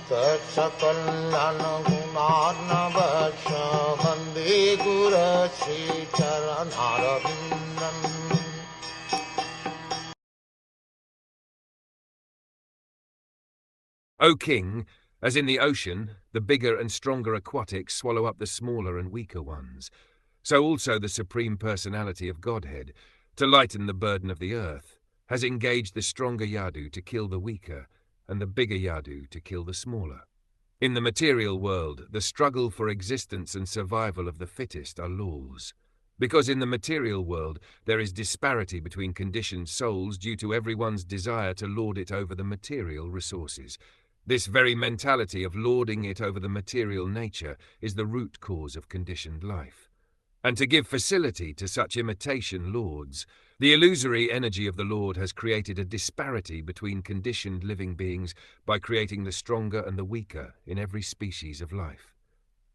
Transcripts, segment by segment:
Sakal Gunar Vande Guru Sri Charanaravindan. O king, as in the ocean, the bigger and stronger aquatics swallow up the smaller and weaker ones, so also the Supreme Personality of Godhead, to lighten the burden of the earth, has engaged the stronger Yadu to kill the weaker, and the bigger Yadu to kill the smaller. In the material world, the struggle for existence and survival of the fittest are laws. Because in the material world there is disparity between conditioned souls due to everyone's desire to lord it over the material resources. This very mentality of lording it over the material nature is the root cause of conditioned life. And to give facility to such imitation lords, the illusory energy of the Lord has created a disparity between conditioned living beings by creating the stronger and the weaker in every species of life.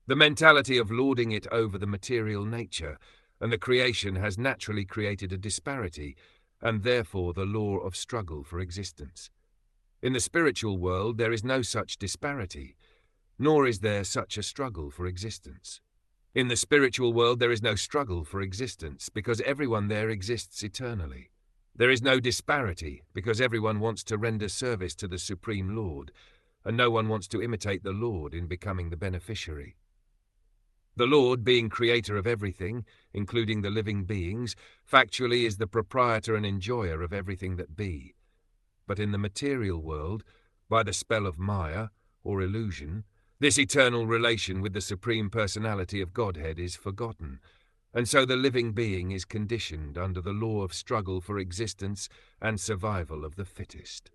The mentality of lording it over the material nature and the creation has naturally created a disparity, and therefore the law of struggle for existence. In the spiritual world there is no such disparity, nor is there such a struggle for existence. In the spiritual world there is no struggle for existence, because everyone there exists eternally. There is no disparity, because everyone wants to render service to the Supreme Lord, and no one wants to imitate the Lord in becoming the beneficiary. The Lord, being creator of everything, including the living beings, factually is the proprietor and enjoyer of everything that be. But in the material world, by the spell of Maya, or illusion, this eternal relation with the Supreme Personality of Godhead is forgotten, and so the living being is conditioned under the law of struggle for existence and survival of the fittest.